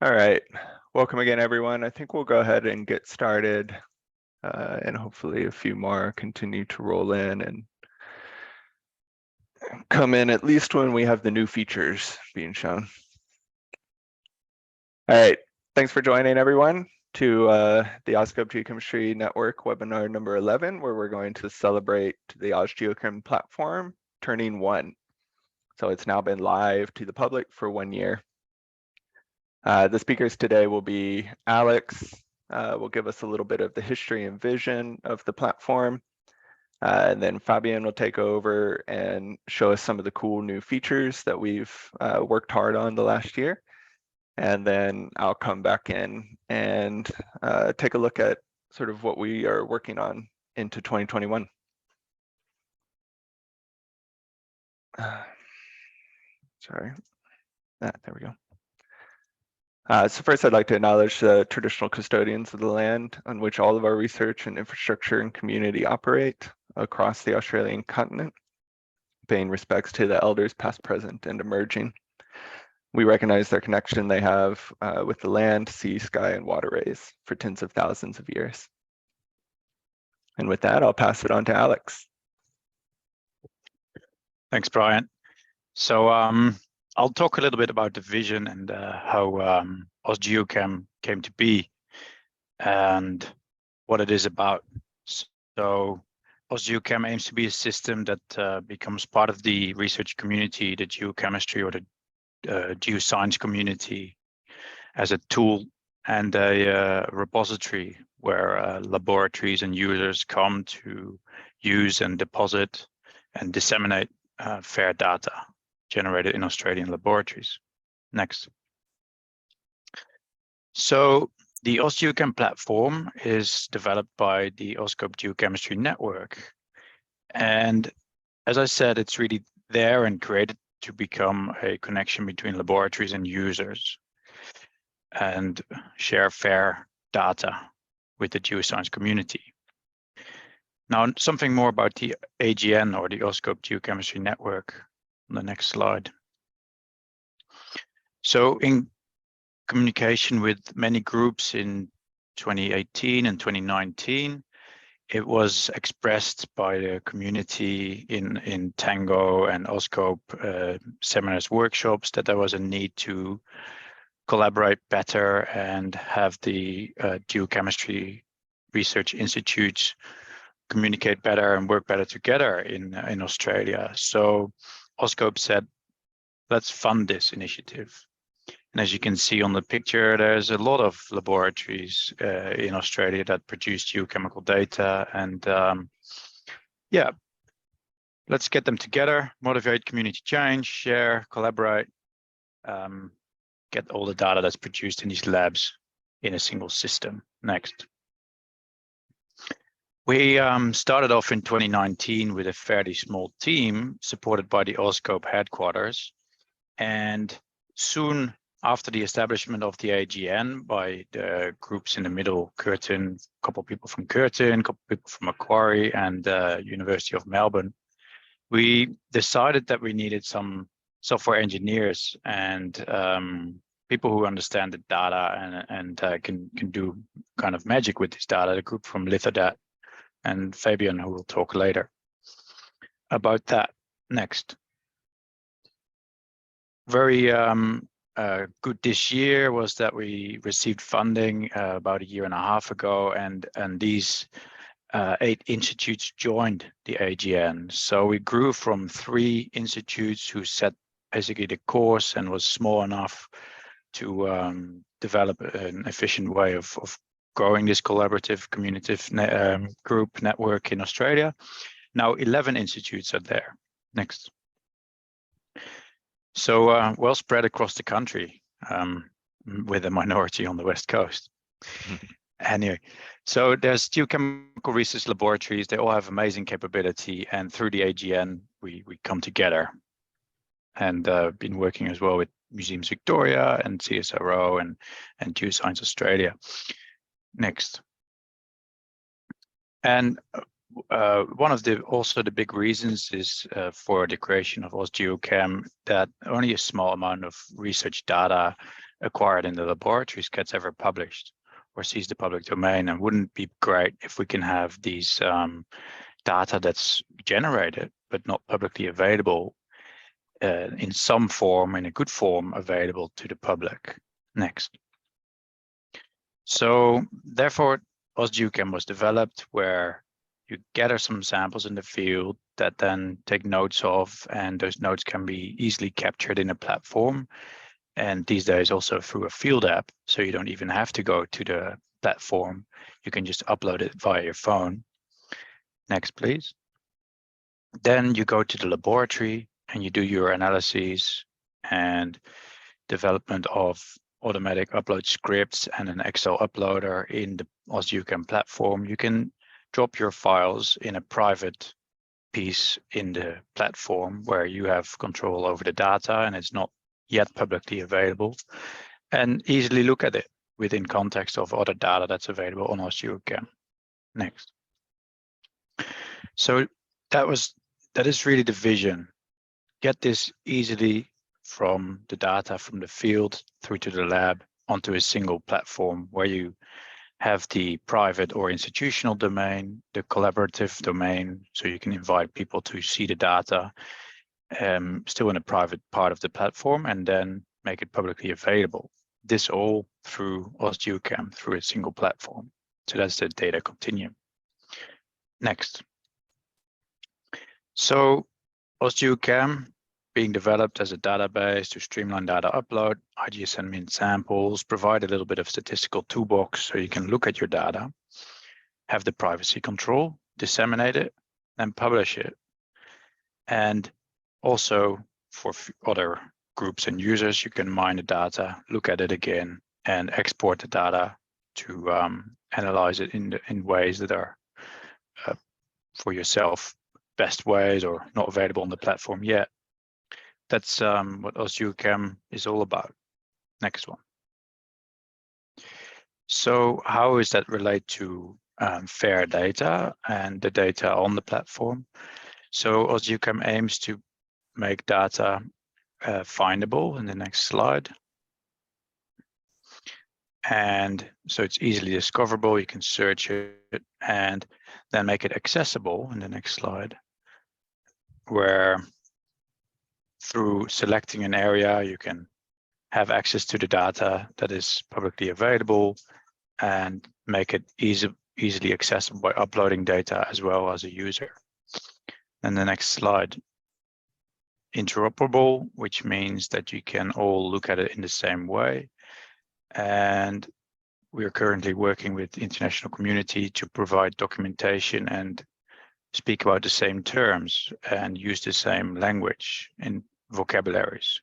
All right, welcome again, everyone. I think we'll go ahead and get started, and hopefully a few more continue to roll in and come in at least when we have the new features being shown. All right, thanks for joining, everyone, to the AusGeochem Geochemistry Network webinar number 11, where we're going to celebrate the AusGeochem platform turning 1. So it's now been live to the public for 1 year. The speakers today will be Alex, will give us a little bit of the history and vision of the platform. And then Fabian will take over and show us some of the cool new features that we've worked hard on the last year. And then I'll come back in and take a look at sort of what we are working on into 2021. Sorry, there we go. So first, I'd like to acknowledge the traditional custodians of the land on which all of our research and infrastructure and community operate across the Australian continent, paying respects to the elders past, present, and emerging. We recognize their connection they have with the land, sea, sky, and waterways for tens of thousands of years. And with that, I'll pass it on to Alex. Thanks, Bryant. So I'll talk a little bit about the vision and how AusGeochem came to be and what it is about. So AusGeochem aims to be a system that becomes part of the research community, the geochemistry or the geoscience community, as a tool and a repository where laboratories and users come to use and deposit and disseminate fair data generated in Australian laboratories. Next. So the AusGeochem platform is developed by the AuScope Geochemistry network. And as I said, it's really there and created to become a connection between laboratories and users and share fair data with the geoscience community. Now, something more about the AGN or the AusScope Geochemistry network on the next slide. So in communication with many groups in 2018 and 2019, it was expressed by the community in Tango and AusScope seminars, workshops, that there was a need to collaborate better and have the geochemistry research institutes communicate better and work better together in Australia. So AusScope said, let's fund this initiative. And as you can see on the picture, there's a lot of laboratories in Australia that produce geochemical data. And yeah, let's get them together, motivate community change, share, collaborate, get all the data that's produced in these labs in a single system. Next. We started off in 2019 with a fairly small team supported by the AusScope headquarters. And soon after the establishment of the AGN by the groups in the middle, Curtin, a couple of people from Curtin, a couple of people from Macquarie and University of Melbourne, we decided that we needed some software engineers and people who understand the data and can do kind of magic with this data. The group from Lithodat and Fabian, who will talk later about that. Next. Very good this year was that we received funding about 1.5 years ago, and these 8 institutes joined the AGN. So we grew from 3 institutes who set basically the course and was small enough to develop an efficient way of growing this collaborative community group network in Australia. Now 11 institutes are there. Next. So well spread across the country, with a minority on the West Coast. Anyway, so there's geochemical research laboratories. They all have amazing capability, and through the AGN, we come together. And been working as well with Museums Victoria and CSIRO and Geoscience Australia. Next. And one of the big reasons is for the creation of AusGeochem that only a small amount of research data acquired in the laboratories gets ever published or sees the public domain. And wouldn't it be great if we can have these data that's generated but not publicly available in some form, in a good form, available to the public? Next. So therefore, AusGeochem was developed, where you gather some samples in the field that then take notes of, and those notes can be easily captured in a platform. And these days also through a FieldApp, so you don't even have to go to the platform. You can just upload it via your phone. Next, please. Then you go to the laboratory and you do your analyses and development of automatic upload scripts and an Excel uploader in the AusGeochem platform. You can drop your files in a private piece in the platform where you have control over the data and it's not yet publicly available, and easily look at it within context of other data that's available on AusGeochem. Next. So that is really the vision. Get this easily from the data from the field through to the lab onto a single platform where you have the private or institutional domain, the collaborative domain, so you can invite people to see the data still in a private part of the platform, and then make it publicly available. This all through AusGeochem, through a single platform. So that's the data continuum. Next. So AusGeochem being developed as a database to streamline data upload, IGSN min samples, provide a little bit of statistical toolbox so you can look at your data, have the privacy control, disseminate it, and publish it. And also for other groups and users, you can mine the data, look at it again, and export the data to analyze it in ways that are for yourself best ways or not available on the platform yet. That's what AusGeochem is all about. Next one. So how is that relate to fair data and the data on the platform? So AusGeochem aims to make data findable in the next slide. And so it's easily discoverable, you can search it and then make it accessible in the next slide, where through selecting an area, you can have access to the data that is publicly available and make it easily accessible by uploading data as well as a user. And the next slide, interoperable, which means that you can all look at it in the same way. And we are currently working with the international community to provide documentation and speak about the same terms and use the same language in vocabularies.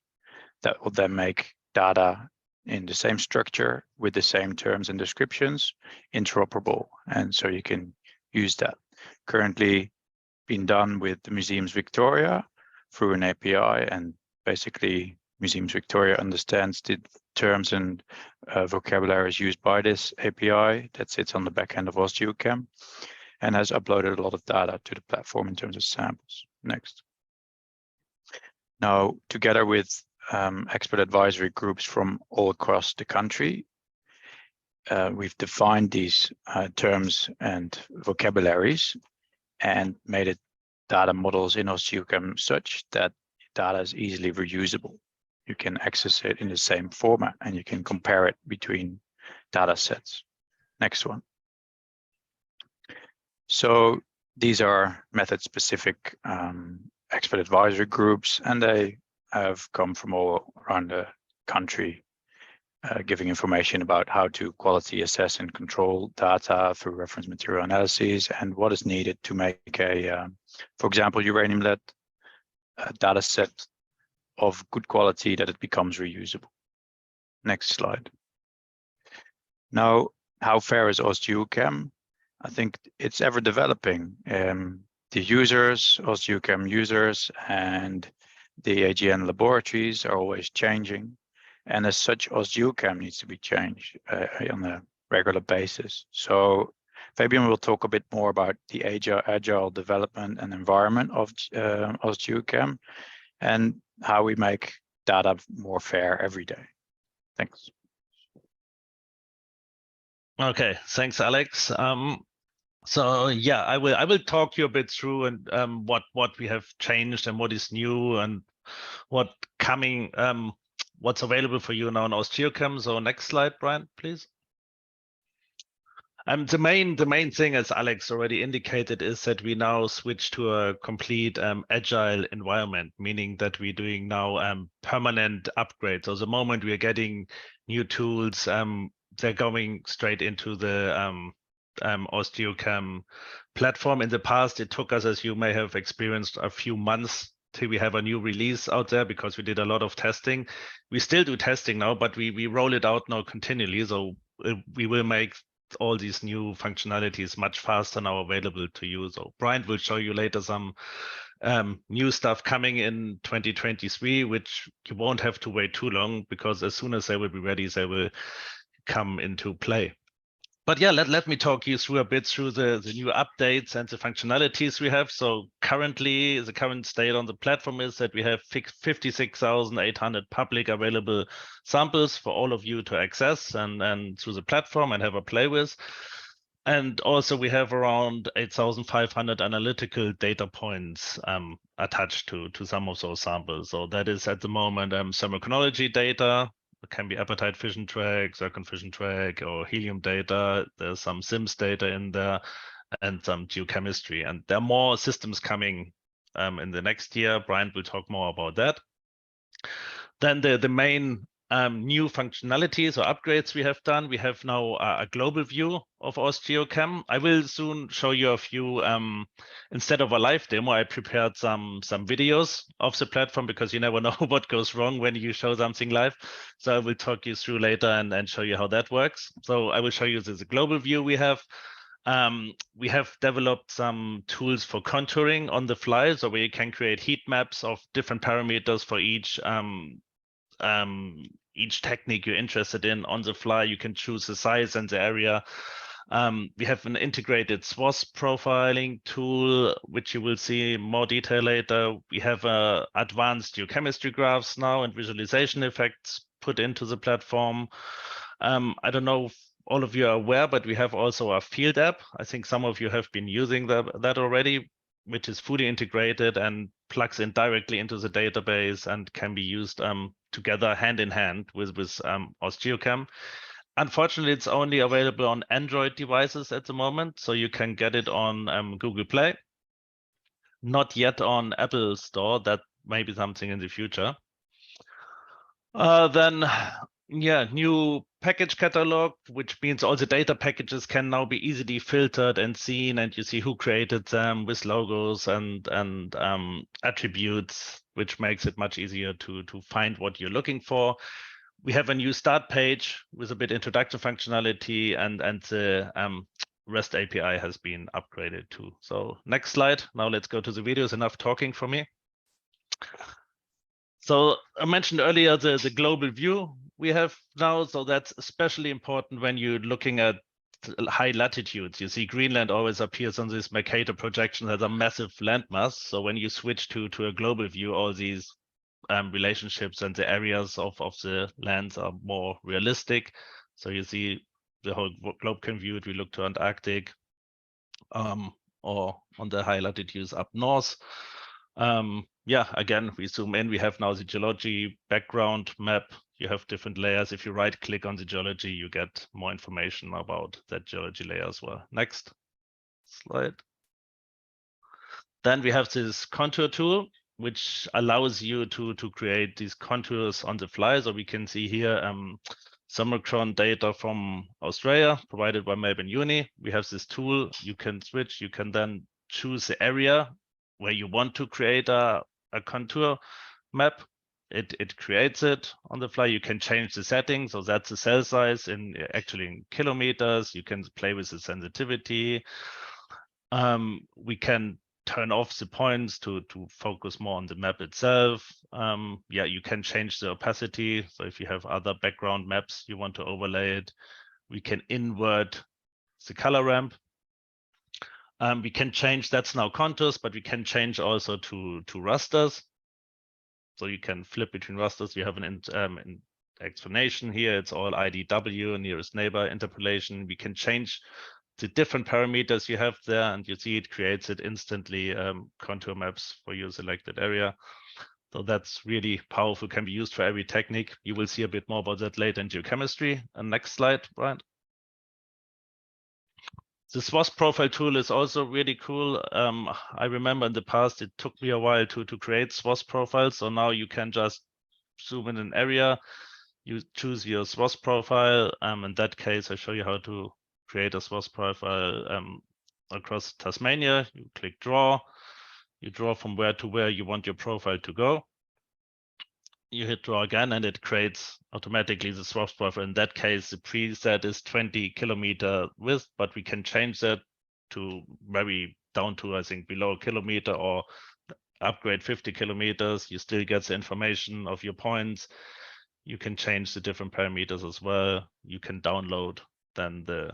That will then make data in the same structure with the same terms and descriptions interoperable. And so you can use that. Currently being done with the Museums Victoria through an API, and basically Museums Victoria understands the terms and vocabularies used by this API that sits on the back end of AusGeochem and has uploaded a lot of data to the platform in terms of samples. Next. Now, together with expert advisory groups from all across the country, we've defined these terms and vocabularies and made it data models in AusGeochem such that data is easily reusable. You can access it in the same format and you can compare it between data sets. Next one. So these are method-specific expert advisory groups, and they have come from all around the country, giving information about how to quality assess and control data through reference material analyses and what is needed to make a, for example, uranium-lead data set of good quality that it becomes reusable. Next slide. Now, how fair is AusGeochem? I think it's ever developing. The users, AusGeochem users, and the AGN laboratories are always changing. And as such, AusGeochem needs to be changed on a regular basis. So Fabian will talk a bit more about the agile development and environment of AusGeochem and how we make data more fair every day. Thanks. Okay, thanks, Alex. So yeah, I will talk you a bit through and what we have changed and what is new and what coming what's available for you now in AusGeochem. So next slide, Bryant, please. The main thing, as Alex already indicated, is that we now switch to a complete agile environment, meaning that we're doing now permanent upgrades. So the moment we are getting new tools, they're going straight into the AusGeochem platform. In the past, it took us, as you may have experienced, a few months till we have a new release out there because we did a lot of testing. We still do testing now, but we roll it out now continually. So we will make all these new functionalities much faster now available to you. So Bryant will show you later some new stuff coming in 2023, which you won't have to wait too long because as soon as they will be ready, they will come into play. But yeah, let me talk you through a bit through the new updates and the functionalities we have. So currently, the current state on the platform is that we have 56,800 public available samples for all of you to access and through the platform and have a play with. And also we have around 8,500 analytical data points attached to some of those samples. So that is at the moment thermochronology data. It can be appetite fission track, zircon fission track, or helium data. There's some SIMS data in there and some geochemistry. And there are more systems coming in the next year. Bryant will talk more about that. Then the main new functionalities or upgrades we have done. We have now a global view of AusGeochem. I will soon show you a few, instead of a live demo, I prepared some videos of the platform because you never know what goes wrong when you show something live. So I will talk you through later and show you how that works. So I will show you the global view we have. We have developed some tools for contouring on the fly, so where you can create heat maps of different parameters for each technique you're interested in on the fly. You can choose the size and the area. We have an integrated swath profiling tool, which you will see in more detail later. We have advanced geochemistry graphs now and visualization effects put into the platform. I don't know if all of you are aware, but we have also a FieldApp. I think some of you have been using that already, which is fully integrated and plugs in directly into the database and can be used together hand in hand with AusGeochem. Unfortunately, it's only available on Android devices at the moment, so you can get it on Google Play. Not yet on Apple Store. That may be something in the future. Then, yeah, new package catalog, which means all the data packages can now be easily filtered and seen, and you see who created them with logos and attributes, which makes it much easier to find what you're looking for. We have a new start page with a bit introductory functionality, and the REST API has been upgraded too. So next slide. Now let's go to the videos. Enough talking for me. So I mentioned earlier the global view we have now. So that's especially important when you're looking at high latitudes. You see Greenland always appears on this Mercator projection as a massive landmass. So when you switch to a global view, all these relationships and the areas of the lands are more realistic. So you see the whole globe can view it. We look to Antarctic or on the high latitudes up north. Yeah, again, we zoom in. We have now the geology background map. You have different layers. If you right click on the geology, you get more information about that geology layer as well. Next slide. Then we have this contour tool, which allows you to create these contours on the fly. So we can see here Summicron data from Australia provided by Melbourne Uni. We have this tool. You can switch. You can then choose the area where you want to create a contour map. It creates it on the fly. You can change the settings. So that's the cell size in kilometers. You can play with the sensitivity. We can turn off the points to focus more on the map itself. Yeah, you can change the opacity. So if you have other background maps you want to overlay it, we can invert the color ramp. We can change, that's now contours, but we can change also to rasters. So you can flip between rasters. You have an explanation here. It's all IDW, nearest neighbor interpolation. We can change the different parameters you have there, and you see it creates it instantly contour maps for your selected area. So that's really powerful, can be used for every technique. You will see a bit more about that later in geochemistry. And next slide, Bryant. The swath profile tool is also really cool. I remember in the past, it took me a while to create swath profiles. So now you can just zoom in an area, you choose your swath profile. In that case, I show you how to create a swath profile across Tasmania. You click draw, you draw from where to where you want your profile to go. You hit draw again, and it creates automatically the swath profile. In that case, the preset is 20 kilometer width, but we can change that to very down to, I think, below a kilometer, or upgrade 50 kilometers. You still get the information of your points. You can change the different parameters as well. You can download then the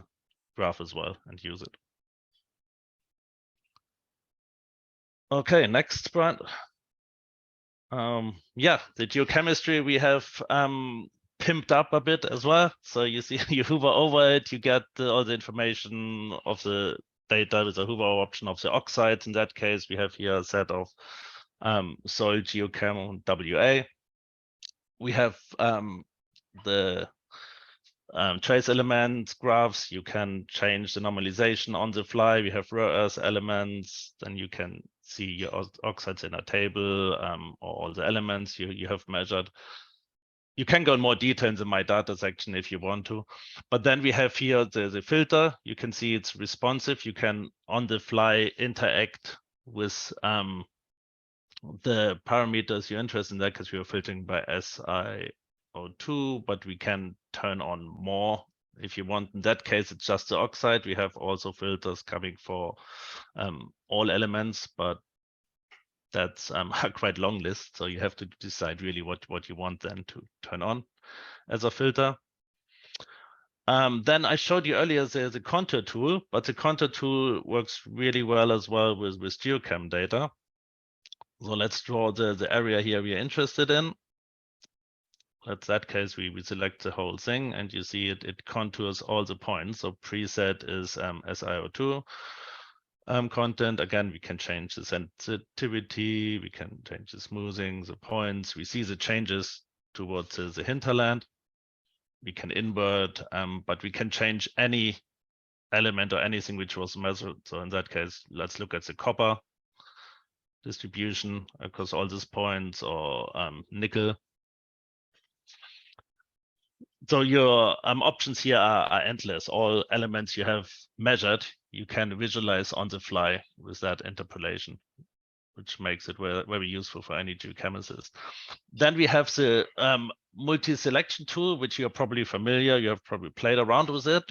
graph as well and use it. Okay, next, Brent. Yeah, the geochemistry we have pimped up a bit as well. So you see, you hover over it, you get all the information of the data with the hover option of the oxides. In that case, we have here a set of soil geochem WA. We have the trace elements graphs. You can change the normalization on the fly. We have rare earth elements. Then you can see your oxides in a table, or all the elements you have measured. You can go in more detail in the My Data section if you want to. But then we have here the filter. You can see it's responsive. You can on the fly interact with the parameters you're interested in, that because we are filtering by SiO2, but we can turn on more if you want. In that case, it's just the oxide. We have also filters coming for all elements, but that's a quite long list. So you have to decide really what you want then to turn on as a filter. Then I showed you earlier the contour tool, but the contour tool works really well as well with geochem data. So let's draw the area here we are interested in. In that case, we select the whole thing, and you see it contours all the points. So preset is SiO2 content. Again, we can change the sensitivity, we can change the smoothing, the points. We see the changes towards the hinterland. We can invert, but we can change any element or anything which was measured. So in that case, let's look at the copper distribution across all these points, or nickel. So your options here are endless. All elements you have measured, you can visualize on the fly with that interpolation, which makes it very useful for any geochemist. Then we have the multi-selection tool, which you're probably familiar. You have probably played around with it,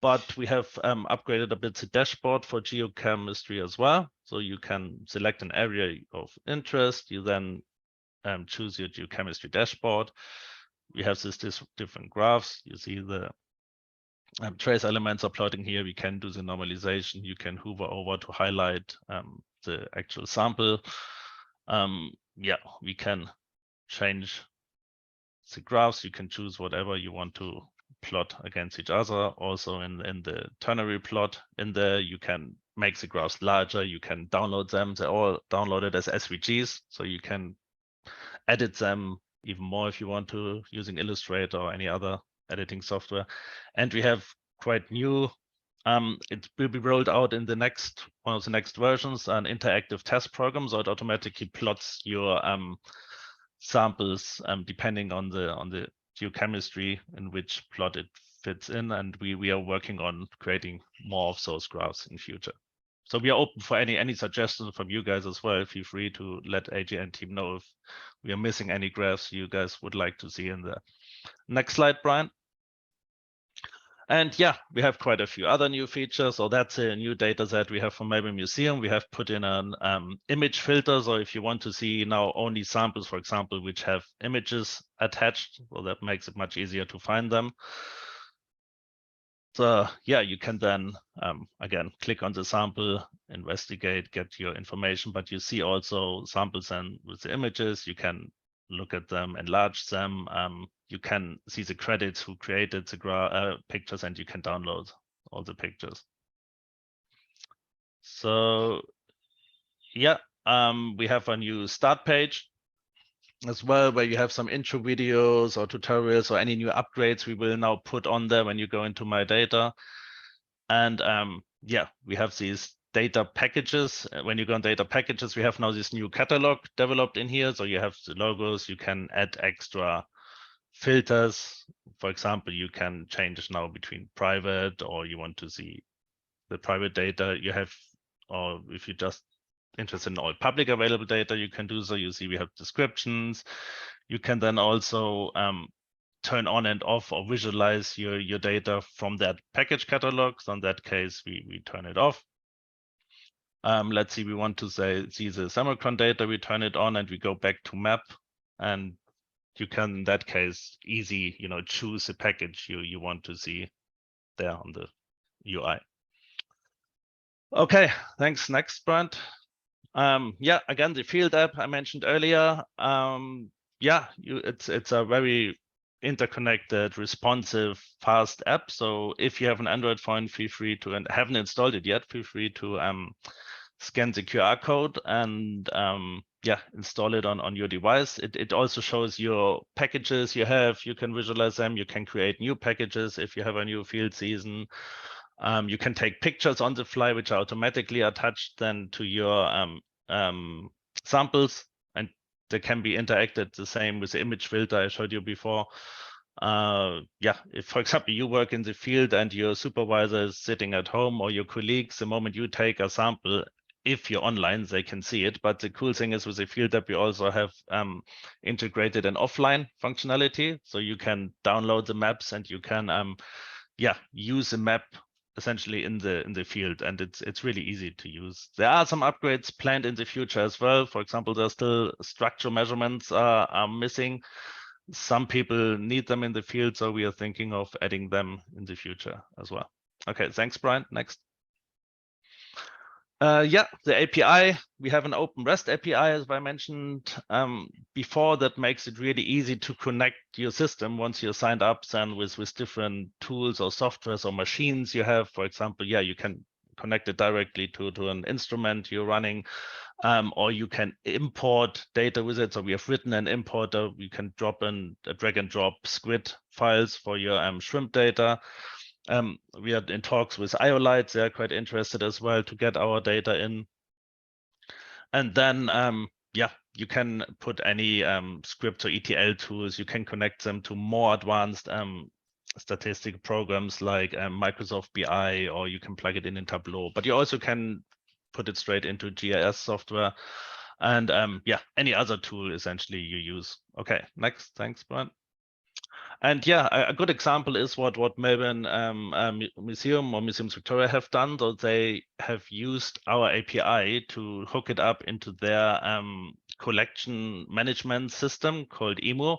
but we have upgraded a bit the dashboard for geochemistry as well. So you can select an area of interest. You then choose your geochemistry dashboard. We have this different graphs. You see the trace elements are plotting here. We can do the normalization. You can hover over to highlight the actual sample. Yeah, we can change the graphs. You can choose whatever you want to plot against each other. Also in the ternary plot in there, you can make the graphs larger. You can download them. They're all downloaded as SVGs, so you can edit them even more if you want to, using Illustrator or any other editing software. And we have quite new, it will be rolled out in the next one of the next versions, an interactive test program. So it automatically plots your samples depending on the geochemistry in which plot it fits in. And we are working on creating more of those graphs in future. So we are open for any suggestions from you guys as well. Feel free to let AGN team know if we are missing any graphs you guys would like to see in there. Next slide, Brian. And yeah, we have quite a few other new features. So that's a new data set we have from Melbourne Museum. We have put in an image filter. So if you want to see now only samples, for example, which have images attached, well, that makes it much easier to find them. So yeah, you can then, again, click on the sample, investigate, get your information, but you see also samples and with the images, you can look at them, enlarge them. you can see the credits who created the pictures, and you can download all the pictures. So yeah, we have a new start page as well, where you have some intro videos or tutorials or any new upgrades we will now put on there when you go into My Data. And yeah, we have these data packages. When you go on data packages, we have now this new catalog developed in here. So you have the logos, you can add extra filters. For example, you can change now between private, or you want to see the private data you have, or if you're just interested in all public available data, you can do so. You see we have descriptions. You can then also turn on and off or visualize your data from that package catalog. So in that case, we turn it off. Let's see, we want to see the Samocron data, we turn it on and we go back to map, and you can in that case easy, choose the package you want to see there on the UI. Okay, thanks. Next, Bryant. Yeah, again, the FieldApp I mentioned earlier. Yeah, it's a very interconnected, responsive, fast app. So if you have an Android phone, feel free to, and haven't installed it yet, feel free to scan the QR code and yeah, install it on your device. It also shows your packages you have. You can visualize them. You can create new packages if you have a new field season. You can take pictures on the fly, which are automatically attached then to your samples, and they can be interacted the same with the image filter I showed you before. Yeah, if, for example, you work in the field and your supervisor is sitting at home, or your colleagues, the moment you take a sample, if you're online, they can see it. But the cool thing is with the FieldApp, we also have integrated an offline functionality. So you can download the maps and you can yeah, use the map essentially in the field, and it's really easy to use. There are some upgrades planned in the future as well. For example, there's still structure measurements are missing. Some people need them in the field, so we are thinking of adding them in the future as well. Okay, thanks, Bryant. Next. Yeah, the API, we have an open REST API, as I mentioned before, that makes it really easy to connect your system once you're signed up then with different tools or softwares or machines you have. For example, yeah, you can connect it directly to an instrument you're running, or you can import data with it. So we have written an importer. You can drop in a drag and drop squid files for your shrimp data. We are in talks with Iolite. They're quite interested as well to get our data in. And then, yeah, you can put any script or ETL tools. You can connect them to more advanced statistical programs like Microsoft BI, or you can plug it in Tableau. But you also can put it straight into GIS software. And yeah, any other tool essentially you use. Okay, next. Thanks, Brian. And yeah, a good example is what Melbourne Museum or Museums Victoria have done. So they have used our API to hook it up into their collection management system called EMU.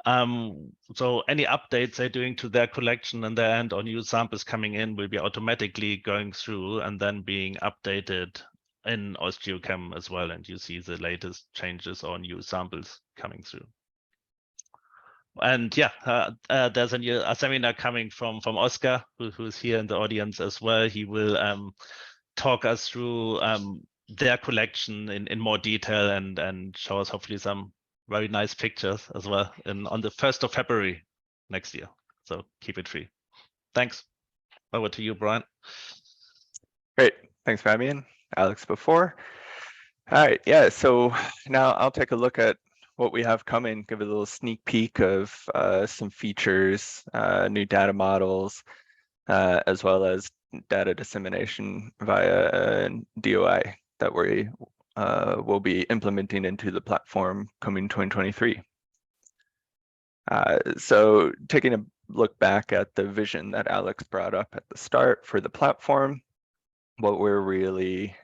So any updates they're doing to their collection and their end, or new samples coming in, will be automatically going through and then being updated in AusGeochem as well. And you see the latest changes or new samples coming through. And yeah, there's a seminar coming from Oscar, who's here in the audience as well. He will talk us through their collection in more detail and show us hopefully some very nice pictures as well on the 1st of February next year. So keep it free. Thanks. Over to you, Brian. Great. Thanks, Fabian. Alex before. All right. Yeah. So now I'll take a look at what we have coming, give a little sneak peek of some features, new data models, as well as data dissemination via DOI that we will be implementing into the platform coming 2023. So taking a look back at the vision that Alex brought up at the start for the platform, what we're really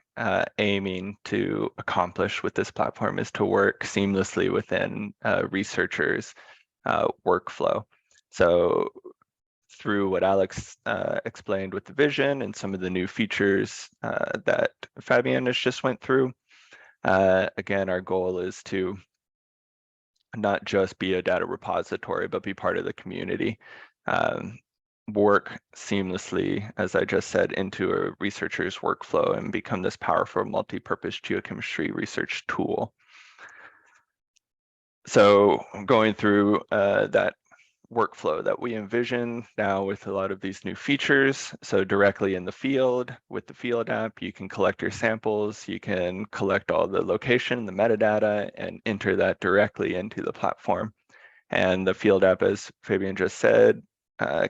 aiming to accomplish with this platform is to work seamlessly within researchers' workflow. So through what Alex explained with the vision and some of the new features that Fabian has just went through, again, our goal is to not just be a data repository, but be part of the community. Work seamlessly, as I just said, into a researcher's workflow and become this powerful multi-purpose geochemistry research tool. So going through that workflow that we envision now with a lot of these new features. So directly in the field with the FieldApp, you can collect your samples, you can collect all the location, the metadata, and enter that directly into the platform. And the FieldApp, as Fabian just said,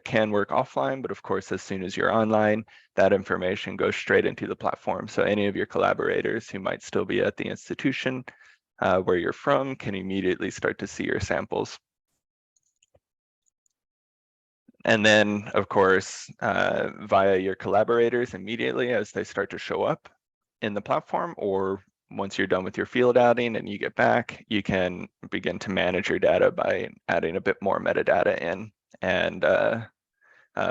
can work offline, but of course, as soon as you're online, that information goes straight into the platform. So any of your collaborators who might still be at the institution where you're from can immediately start to see your samples. And then, of course, via your collaborators immediately as they start to show up in the platform, or once you're done with your field outing and you get back, you can begin to manage your data by adding a bit more metadata in and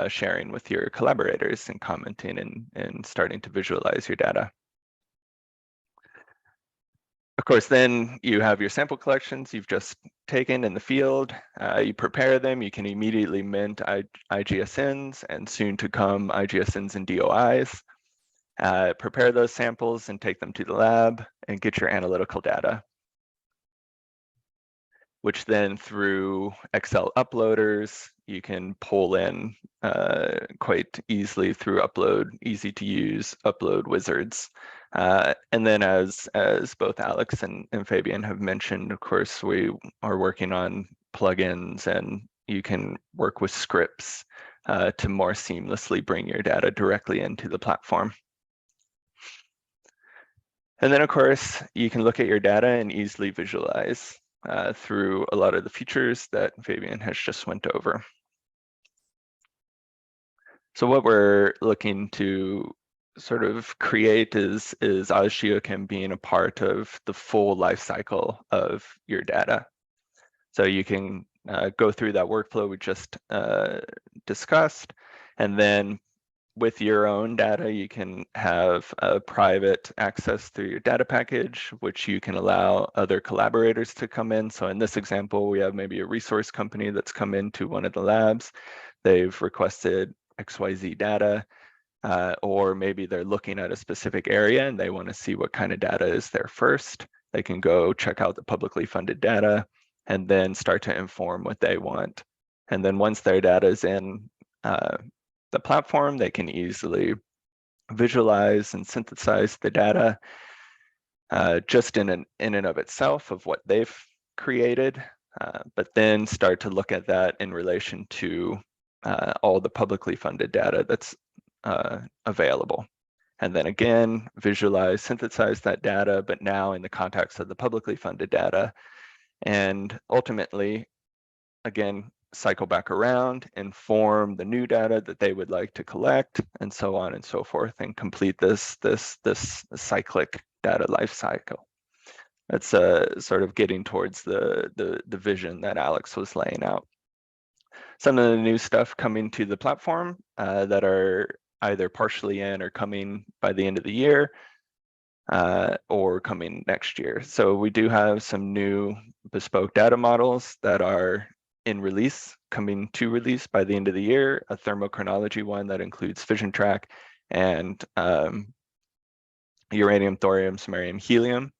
sharing with your collaborators and commenting and starting to visualize your data. Of course, then you have your sample collections you've just taken in the field. You prepare them. You can immediately mint IGSNs and soon to come IGSNs and DOIs. Prepare those samples and take them to the lab and get your analytical data, which then through Excel uploaders, you can pull in quite easily through easy to use upload wizards. And then as both Alex and Fabian have mentioned, of course, we are working on plugins and you can work with scripts to more seamlessly bring your data directly into the platform. And then, of course, you can look at your data and easily visualize through a lot of the features that Fabian has just went over. So what we're looking to sort of create is AusGeochem being a part of the full life cycle of your data. So you can go through that workflow we just discussed, and then with your own data, you can have a private access through your data package, which you can allow other collaborators to come in. So in this example, we have maybe a resource company that's come into one of the labs. They've requested XYZ data, or maybe they're looking at a specific area and they want to see what kind of data is there first. They can go check out the publicly funded data and then start to inform what they want. And then once their data is in the platform, they can easily visualize and synthesize the data just in and of itself of what they've created, but then start to look at that in relation to all the publicly funded data that's available. And then again, visualize, synthesize that data, but now in the context of the publicly funded data. And ultimately, again, cycle back around, inform the new data that they would like to collect, and so on and so forth, and complete this cyclic data life cycle. That's sort of getting towards the vision that Alex was laying out. Some of the new stuff coming to the platform that are either partially in or coming by the end of the year or coming next year. So we do have some new bespoke data models that are in release, coming to release by the end of the year, a thermochronology one that includes fission track and uranium, thorium, samarium, helium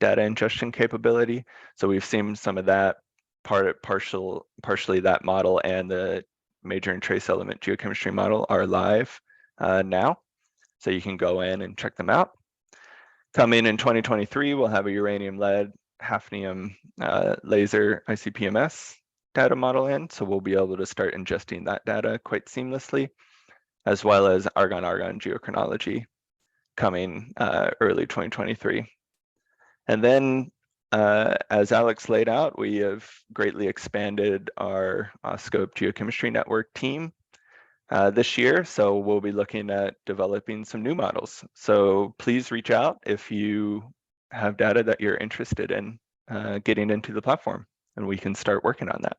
data ingestion capability. So we've seen some of that partially that model and the major and trace element geochemistry model are live now. So you can go in and check them out. Coming in 2023, we'll have a uranium lead hafnium laser ICP-MS data model in. So we'll be able to start ingesting that data quite seamlessly, as well as argon-argon geochronology coming early 2023. And then as Alex laid out, we have greatly expanded our AuScope geochemistry network team this year. So we'll be looking at developing some new models. So please reach out if you have data that you're interested in getting into the platform, and we can start working on that.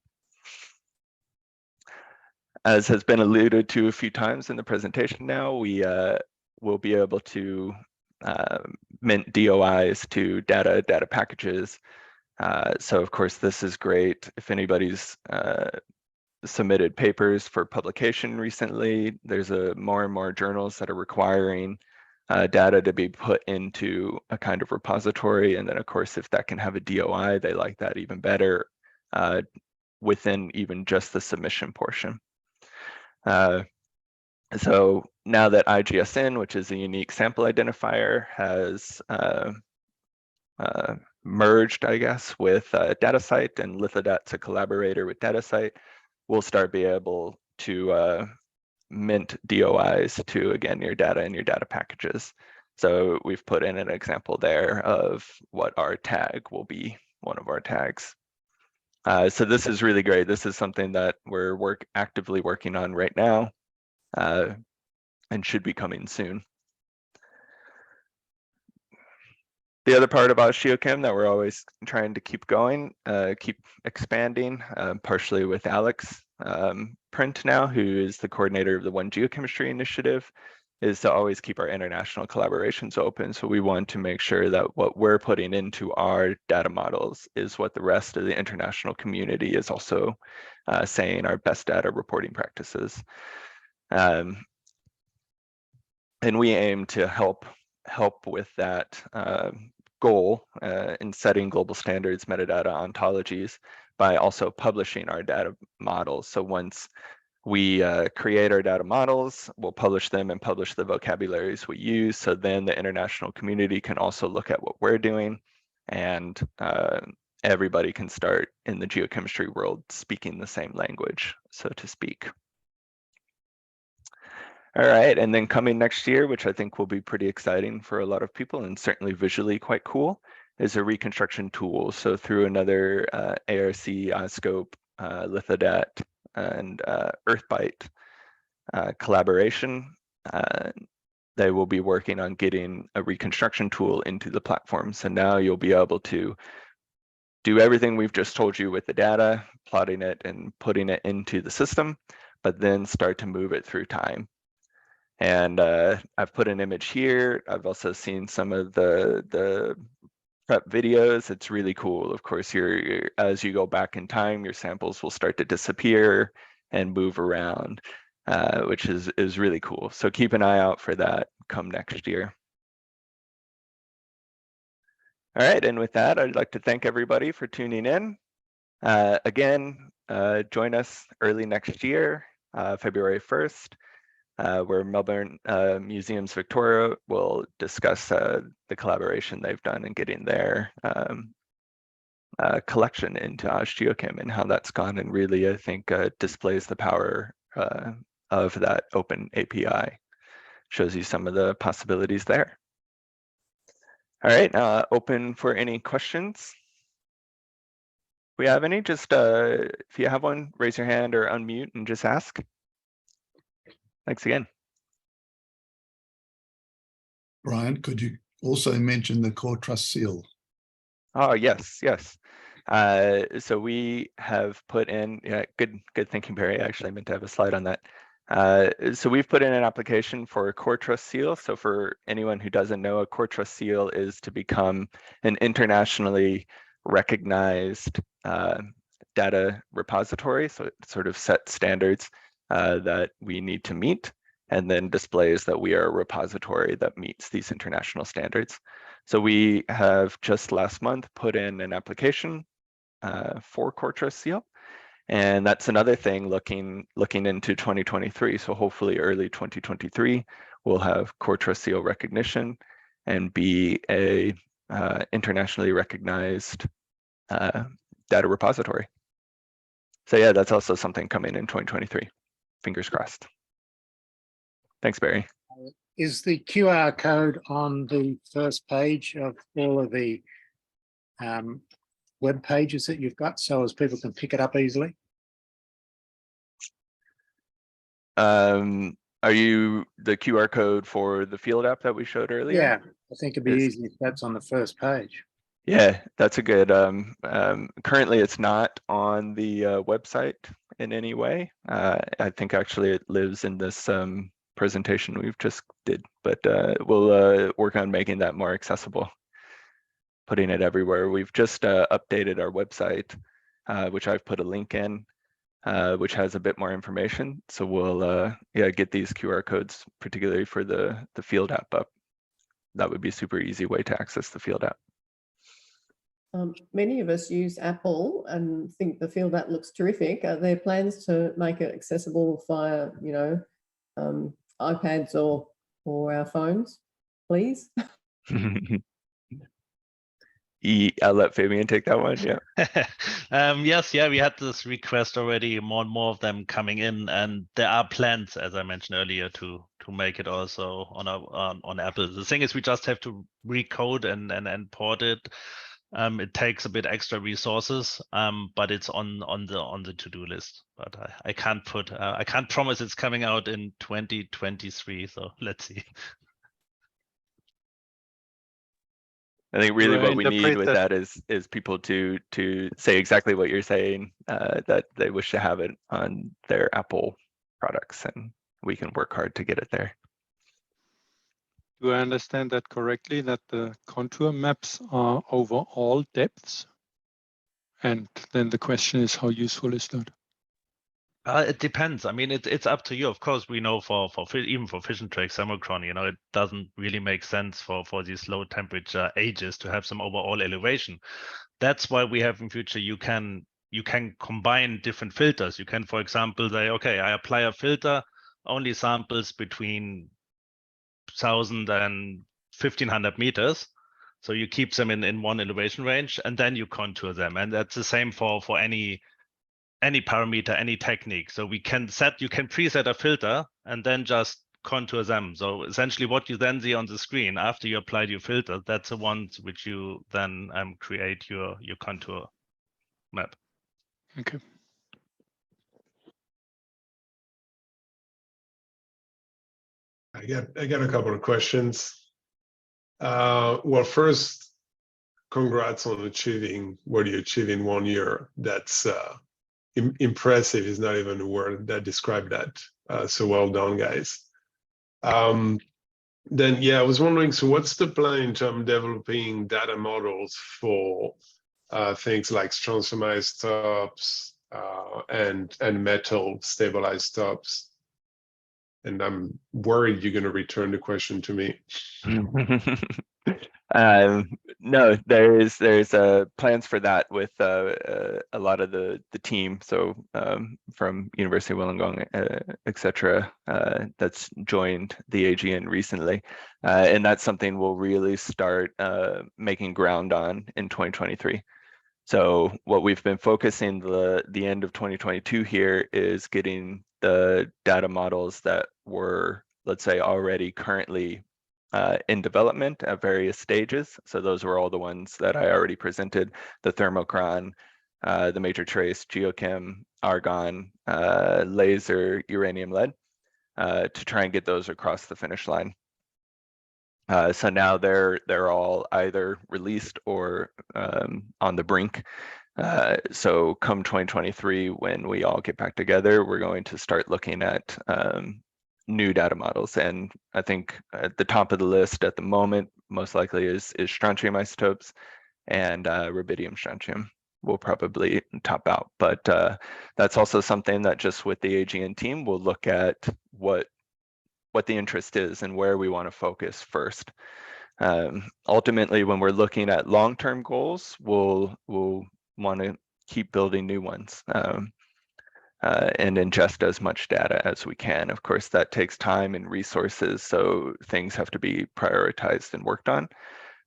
As has been alluded to a few times in the presentation now, we will be able to mint DOIs to data packages So of course, this is great if anybody's submitted papers for publication recently. There's more and more journals that are requiring data to be put into a kind of repository. And then of course, if that can have a DOI, they like that even better within even just the submission portion. So now that IGSN, which is a unique sample identifier, has merged, I guess, with DataCite, and Lithodat's a collaborator with DataCite, we'll start be able to mint DOIs to, again, your data and your data packages. So we've put in an example there of what our tag will be, one of our tags. So this is really great. This is something that we're actively working on right now and should be coming soon. The other part about AusGeochem that we're always trying to keep going, keep expanding, partially with Alex Prent now, who is the coordinator of the One Geochemistry initiative, is to always keep our international collaborations open. So we want to make sure that what we're putting into our data models is what the rest of the international community is also saying are best data reporting practices. And we aim to help with that goal in setting global standards metadata ontologies by also publishing our data models. So once we create our data models, we'll publish them and publish the vocabularies we use. So then the international community can also look at what we're doing, and everybody can start in the geochemistry world speaking the same language, so to speak. All right, and then coming next year, which I think will be pretty exciting for a lot of people and certainly visually quite cool, is a reconstruction tool. So through another ARC, AuScope, Lithodat, and EarthBite collaboration, they will be working on getting a reconstruction tool into the platform. So now you'll be able to do everything we've just told you with the data, plotting it and putting it into the system, but then start to move it through time. And I've put an image here. I've also seen some of the prep videos. It's really cool. Of course, as you go back in time, your samples will start to disappear and move around, which is really cool. So keep an eye out for that come next year. All right, and with that, I'd like to thank everybody for tuning in. Again, join us early next year, February 1st. Where Melbourne Museums Victoria will discuss the collaboration they've done in getting their collection into AusGeochem and how that's gone, and really, I think, displays the power of that open API. Shows you some of the possibilities there. All right, open for any questions. If we have any, just if you have one, raise your hand or unmute and just ask. Thanks again. Bryant, could you also mention the core trust seal? Oh, yes. So we have put in, good thinking, Barry. I actually meant to have a slide on that. So we've put in an application for a core trust seal. So for anyone who doesn't know, a core trust seal is to become an internationally recognized data repository. So it sort of sets standards that we need to meet, and then displays that we are a repository that meets these international standards. So we have just last month put in an application for core trust seal, and that's another thing looking into 2023. So hopefully early 2023, we'll have core trust seal recognition and be a internationally recognized data repository. So yeah, that's also something coming in 2023. Fingers crossed. Thanks, Barry. Is the QR code on the first page of all of the web pages that you've got, so as people can pick it up easily? Are you the QR code for the FieldApp that we showed earlier? Yeah, I think it'd be easy if that's on the first page. Yeah, that's a good, currently it's not on the website in any way. I think actually it lives in this presentation we've just did, but we'll work on making that more accessible. putting it everywhere. We've just updated our website, which I've put a link in, which has a bit more information. So we'll get these QR codes, particularly for the FieldApp up. That would be a super easy way to access the FieldApp. Many of us use Apple and think the FieldApp looks terrific. Are there plans to make it accessible via, iPads or our phones, please? I'll let Fabian take that one. Yeah. Yes, we had this request already, more and more of them coming in, and there are plans, as I mentioned earlier, to make it also on Apple. The thing is, we just have to recode and port it. It takes a bit extra resources, but it's on the to-do list. But I can't promise it's coming out in 2023. So let's see. I think really what we need with that is people to say exactly what you're saying, that they wish to have it on their Apple products, and we can work hard to get it there. Do I understand that correctly, that the contour maps are over all depths? And then the question is, how useful is that? It depends. I mean, it's up to you. Of course, we know for even for fission tracks, Samocron, it doesn't really make sense for these low temperature ages to have some overall elevation. That's why we have in future, you can combine different filters. You can, for example, say, okay, I apply a filter, only samples between 1,000 and 1,500 meters. So you keep them in one elevation range, and then you contour them. And that's the same for any parameter, any technique. So you can preset a filter and then just contour them. So essentially what you then see on the screen after you applied your filter, that's the ones which you then create your contour map. Okay. I got a couple of questions. Well, first, congrats on achieving what you achieved in 1 year. That's impressive is not even a word that describes that. So well done, guys. Then, I was wondering, so what's the plan in terms of developing data models for things like strand-surmised stops and metal stabilized stops? And I'm worried you're going to return the question to me. No, there's plans for that with a lot of the team. So from University of Wollongong, etc., that's joined the AGN recently, and that's something we'll really start making ground on in 2023. So what we've been focusing the end of 2022 here is getting the data models that were, let's say, already currently in development at various stages. So those were all the ones that I already presented: the thermochron, the major trace, geochem, argon, laser, uranium, lead, to try and get those across the finish line. So now they're all either released or on the brink. So come 2023, when we all get back together, we're going to start looking at new data models. And I think at the top of the list at the moment, most likely is strontium isotopes, and rubidium strontium will probably top out. But that's also something that just with the AGN team, we'll look at what the interest is and where we want to focus first. Ultimately, when we're looking at long-term goals, we'll want to keep building new ones and ingest as much data as we can. Of course, that takes time and resources, so things have to be prioritized and worked on.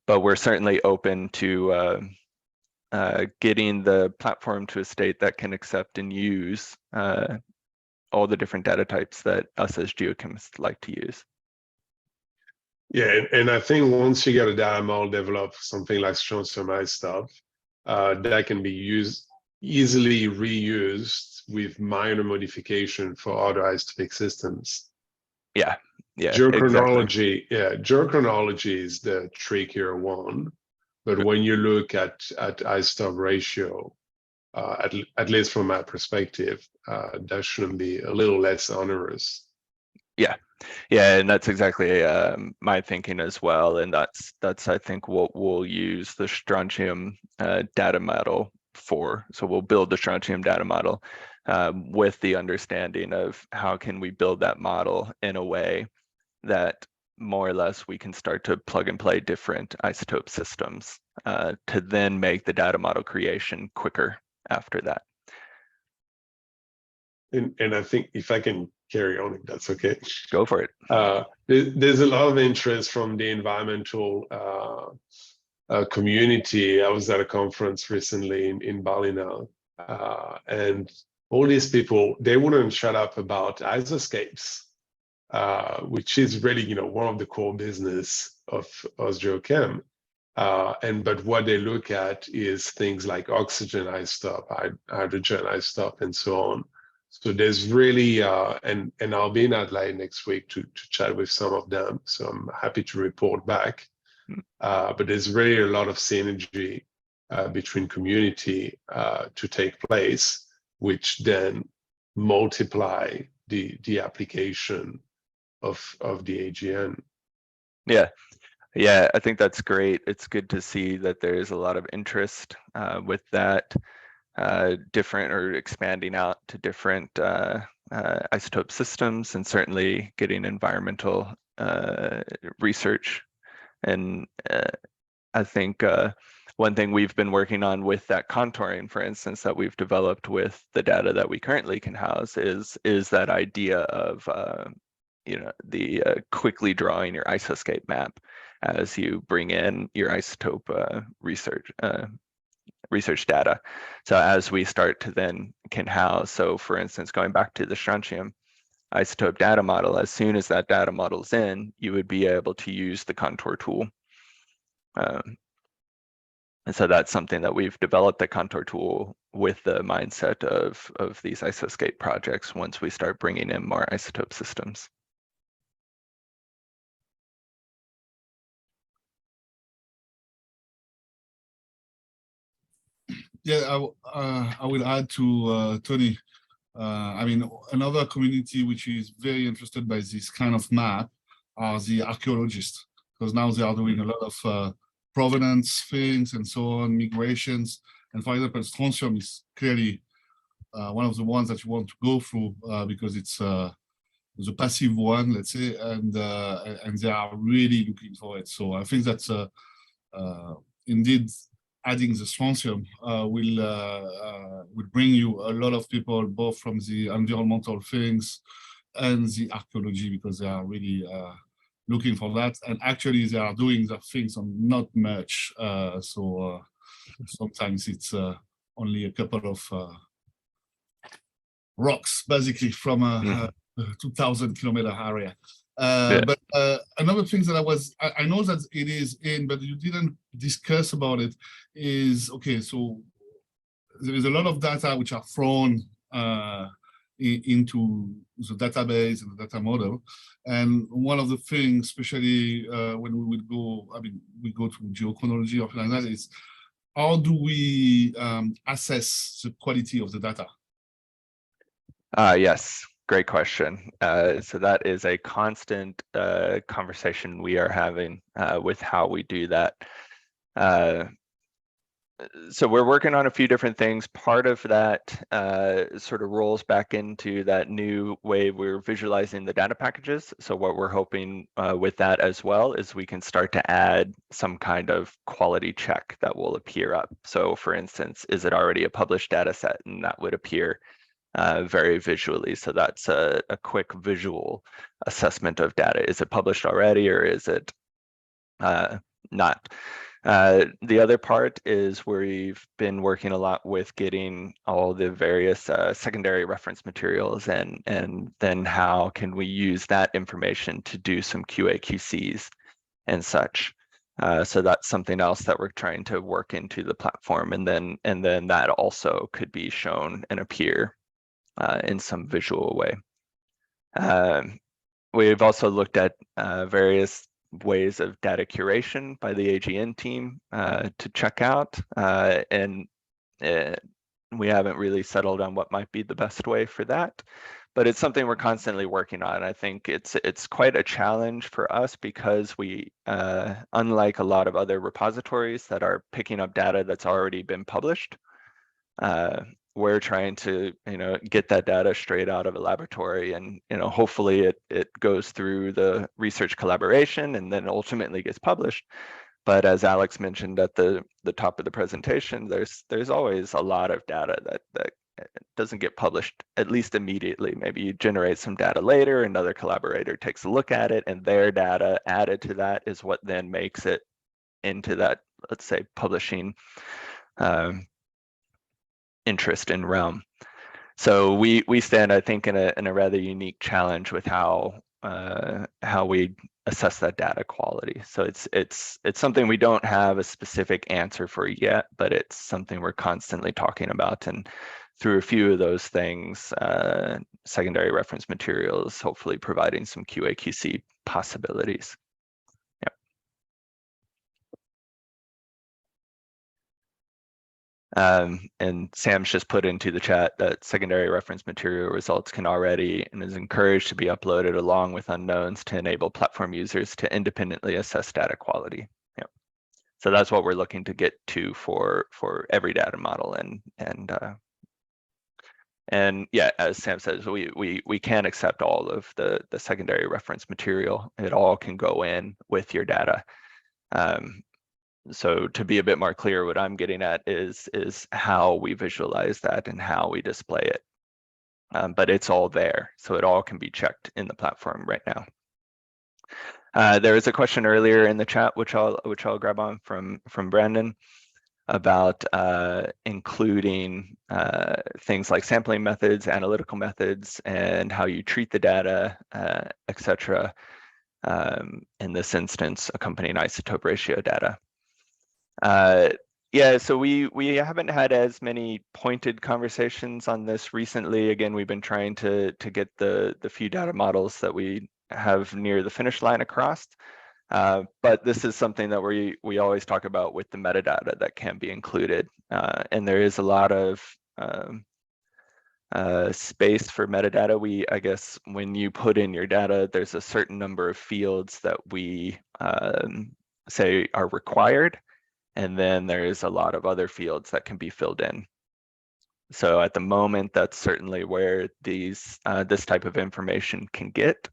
But we're certainly open to getting the platform to a state that can accept and use all the different data types that us as geochemists like to use. Yeah, and I think once you get a data model developed, something like strand-surmised stuff, that can be easily reused with minor modification for other isotopic systems. Yeah, Geochronology, exactly. Geochronology is the trickier one, but when you look at isotope ratio, at least from my perspective, that shouldn't be a little less onerous. Yeah, Yeah, and that's exactly my thinking as well. And that's I think what we'll use the strontium data model for. So we'll build the strontium data model with the understanding of how can we build that model in a way that more or less we can start to plug and play different isotope systems to then make the data model creation quicker after that. And I think if I can carry on, if that's okay. Go for it. There's a lot of interest from the environmental community. I was at a conference recently in Bali now, and all these people, they wouldn't shut up about isoscapes, which is really, one of the core business of AusGeochem. But what they look at is things like oxygen isotope, hydrogen isotope, and so on. So there's really, and I'll be in Adelaide next week to chat with some of them. So I'm happy to report back. But there's really a lot of synergy between community to take place, which then multiply the application of the AGN. Yeah, I think that's great. It's good to see that there's a lot of interest with that. Different or expanding out to different isotope systems, and certainly getting environmental research. And I think one thing we've been working on with that contouring, for instance, that we've developed with the data that we currently can house is that idea of the quickly drawing your isoscape map as you bring in your isotope research data. So as we start to then can house, so for instance, going back to the strontium isotope data model, as soon as that data model's in, you would be able to use the contour tool. And so that's something that we've developed, the contour tool, with the mindset of these isoscape projects once we start bringing in more isotope systems. Yeah, I will add to Tony. I mean, another community which is very interested by this kind of map are the archaeologists, because now they are doing a lot of provenance things and so on, migrations. And for example, strontium is clearly one of the ones that you want to go through because it's the passive one, let's say, and they are really looking for it. So I think that's indeed, adding the strontium will bring you a lot of people, both from the environmental things and the archaeology, because they are really looking for that. And actually, they are doing the things on not much. So sometimes it's only a couple of rocks, basically, from a 2,000-kilometer area. But another thing that I know that it is in, but you didn't discuss about it, is, okay, so there is a lot of data which are thrown into the database and the data model. And one of the things, especially when we would go, we go to geochronology or like that, is how do we assess the quality of the data? Yes. Great question. So that is a constant conversation we are having with how we do that. So we're working on a few different things. Part of that sort of rolls back into that new way we're visualizing the data packages. So what we're hoping with that as well is we can start to add some kind of quality check that will appear up. So for instance, is it already a published data set? And that would appear very visually. So that's a quick visual assessment of data. Is it published already, or is it not? The other part is we've been working a lot with getting all the various secondary reference materials, and then how can we use that information to do some QA/QCs and such. So that's something else that we're trying to work into the platform, and then that also could be shown and appear in some visual way. We've also looked at various ways of data curation by the AGN team to check out, and we haven't really settled on what might be the best way for that. but it's something we're constantly working on. I think it's quite a challenge for us because we, unlike a lot of other repositories that are picking up data that's already been published, we're trying to, get that data straight out of a laboratory, and hopefully it goes through the research collaboration and then ultimately gets published. But as Alex mentioned at the top of the presentation, there's always a lot of data that doesn't get published, at least immediately. Maybe you generate some data later, another collaborator takes a look at it, and their data added to that is what then makes it into that, let's say, publishing interest in realm. So we stand, I think, in a rather unique challenge with how we assess that data quality. So it's something we don't have a specific answer for yet, but it's something we're constantly talking about, and through a few of those things, secondary reference materials, hopefully providing some QA/QC possibilities. And Sam's just put into the chat that secondary reference material results can already and is encouraged to be uploaded along with unknowns to enable platform users to independently assess data quality. Yep. So that's what we're looking to get to for every data model, and yeah, as Sam says, we can accept all of the secondary reference material. It all can go in with your data. So to be a bit more clear, what I'm getting at is how we visualize that and how we display it. But it's all there, so it all can be checked in the platform right now. There was a question earlier in the chat, which I'll grab on from Brandon, about including things like sampling methods, analytical methods, and how you treat the data, etc. In this instance, accompanying isotope ratio data. Yeah, so we haven't had as many pointed conversations on this recently. Again, we've been trying to get the few data models that we have near the finish line across. But this is something that we always talk about with the metadata that can be included. And there is a lot of space for metadata. I guess when you put in your data, there's a certain number of fields that we say are required. And then there's a lot of other fields that can be filled in. So at the moment, that's certainly where this type of information can get.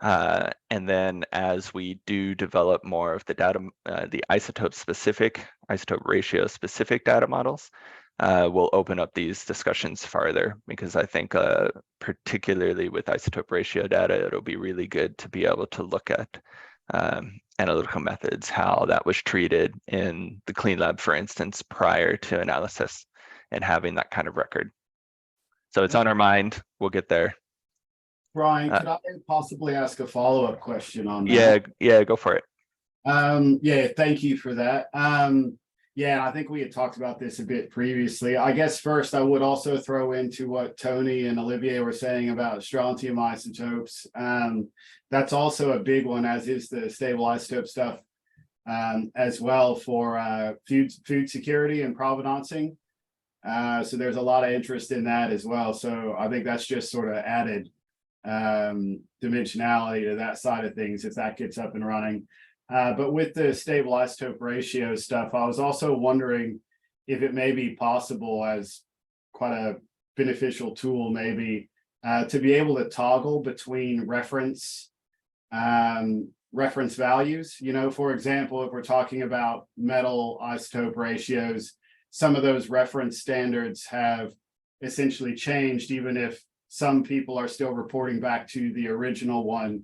And then as we do develop more of the data, the isotope ratio specific data models, we'll open up these discussions farther, because I think particularly with isotope ratio data, it'll be really good to be able to look at analytical methods, how that was treated in the clean lab, for instance, prior to analysis, and having that kind of record. So it's on our mind. We'll get there. Brian, could I possibly ask a follow-up question on that? Yeah, go for it. Yeah, thank you for that. Yeah, I think we had talked about this a bit previously. I guess first I would also throw into what Tony and Olivier were saying about strontium isotopes. That's also a big one, as is the stable isotope stuff as well, for food security and provenancing. So there's a lot of interest in that as well. So I think that's just sort of added dimensionality to that side of things if that gets up and running. But with the stable isotope ratio stuff, I was also wondering if it may be possible, as quite a beneficial tool maybe, to be able to toggle between reference values. For example, if we're talking about metal isotope ratios, some of those reference standards have essentially changed, even if some people are still reporting back to the original one.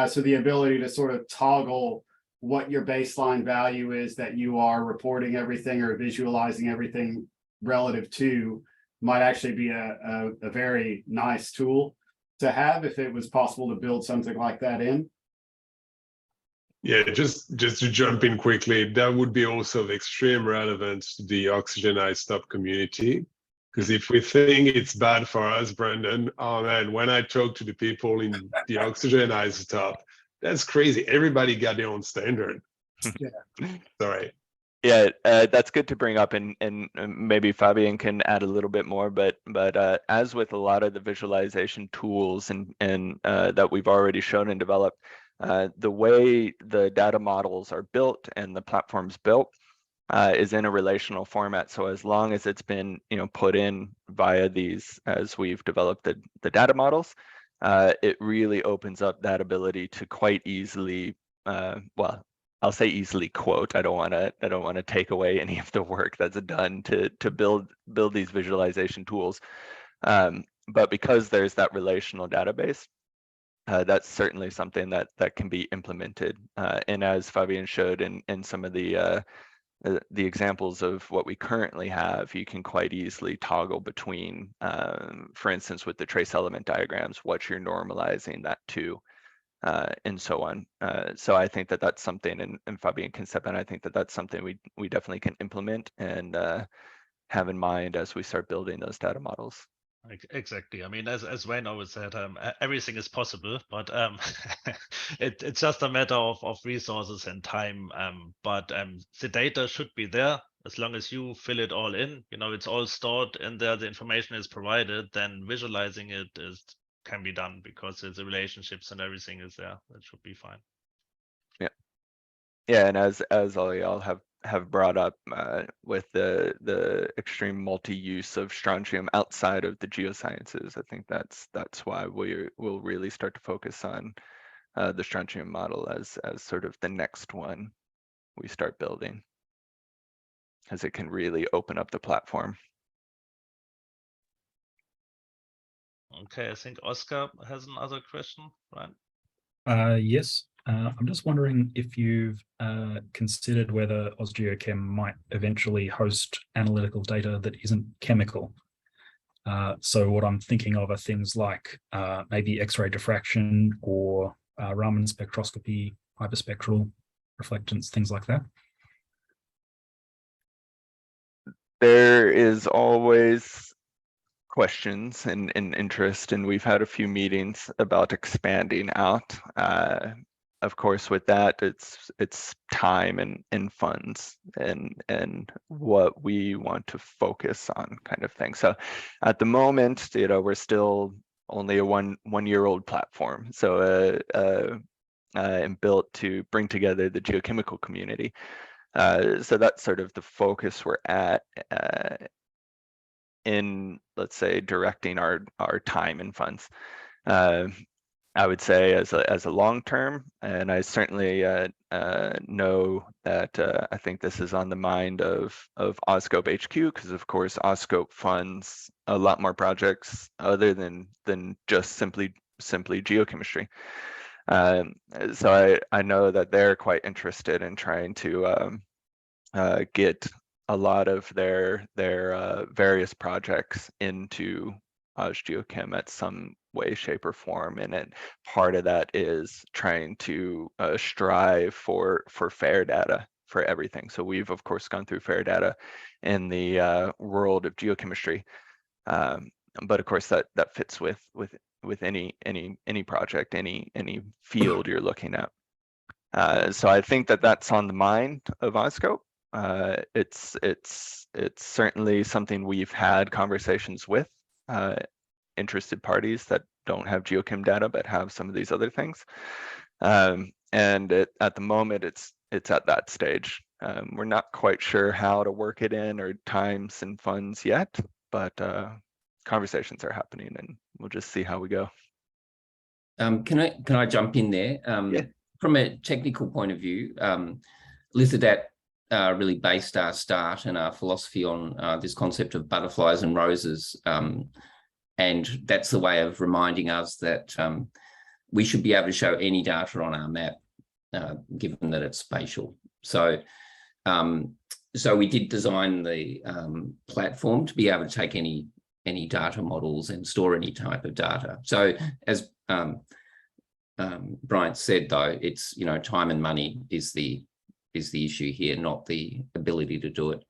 So the ability to sort of toggle what your baseline value is that you are reporting everything or visualizing everything relative to might actually be a very nice tool to have, if it was possible to build something like that in. Yeah, just to jump in quickly, that would be also of extreme relevance to the AusGeochem isotope community. Because if we think it's bad for us, Brandon, oh man, when I talk to the people in the AusGeochem isotope, that's crazy. Everybody got their own standard. Yeah. Sorry. Yeah, that's good to bring up, and maybe Fabian can add a little bit more. But as with a lot of the visualization tools and that we've already shown and developed, the way the data models are built and the platform's built is in a relational format. So as long as it's been put in via these, as we've developed the data models, it really opens up that ability to quite easily, well, I'll say easily quote. I don't want to take away any of the work that's done to build these visualization tools. But because there's that relational database, that's certainly something that can be implemented. And as Fabian showed in some of the examples of what we currently have, you can quite easily toggle between, for instance, with the trace element diagrams, what you're normalizing that to. And so on. So I think that that's something, and Fabian can step in, I think that that's something we definitely can implement and have in mind as we start building those data models. Exactly. I mean, as Wayne always said, everything is possible, but it's just a matter of resources and time. But the data should be there as long as you fill it all in. It's all stored in there. The information is provided. Then visualizing it can be done because the relationships and everything is there. That should be fine. Yeah, and as all y'all have brought up, with the extreme multi-use of strontium outside of the geosciences, I think that's why we'll really start to focus on the strontium model as sort of the next one we start building, as it can really open up the platform. Okay, I think Oscar has another question, right? Yes. I'm just wondering if you've considered whether AusGeochem might eventually host analytical data that isn't chemical. So what I'm thinking of are things like maybe X-ray diffraction or Raman spectroscopy, hyperspectral reflectance, things like that. There is always questions and interest, and we've had a few meetings about expanding out. Of course, with that, it's time and funds and what we want to focus on, kind of thing. So at the moment, we're still only a one-year-old platform, so and built to bring together the geochemical community. So that's sort of the focus we're at in, let's say, directing our time and funds. I would say as a long term, and I certainly know that I think this is on the mind of AuScope HQ, because of course AuScope funds a lot more projects other than just simply geochemistry. So I know that they're quite interested in trying to get a lot of their various projects into AusGeochem at some way, shape, or form, and part of that is trying to strive for fair data for everything. So we've of course gone through fair data in the world of geochemistry, but of course that fits with any project, any field you're looking at. So I think that that's on the mind of AusScope. It's certainly something we've had conversations with interested parties that don't have geochem data but have some of these other things, and at the moment it's at that stage. We're not quite sure how to work it in or times and funds yet, but conversations are happening, and we'll just see how we go. Can I jump in there? Yeah. From a technical point of view, Lizardat really based our start and our philosophy on this concept of butterflies and roses. And that's the way of reminding us that we should be able to show any data on our map, given that it's spatial. So, so we did design the platform to be able to take any data models and store any type of data. So as Bryant said, though, it's, time and money is the issue here, not the ability to do it.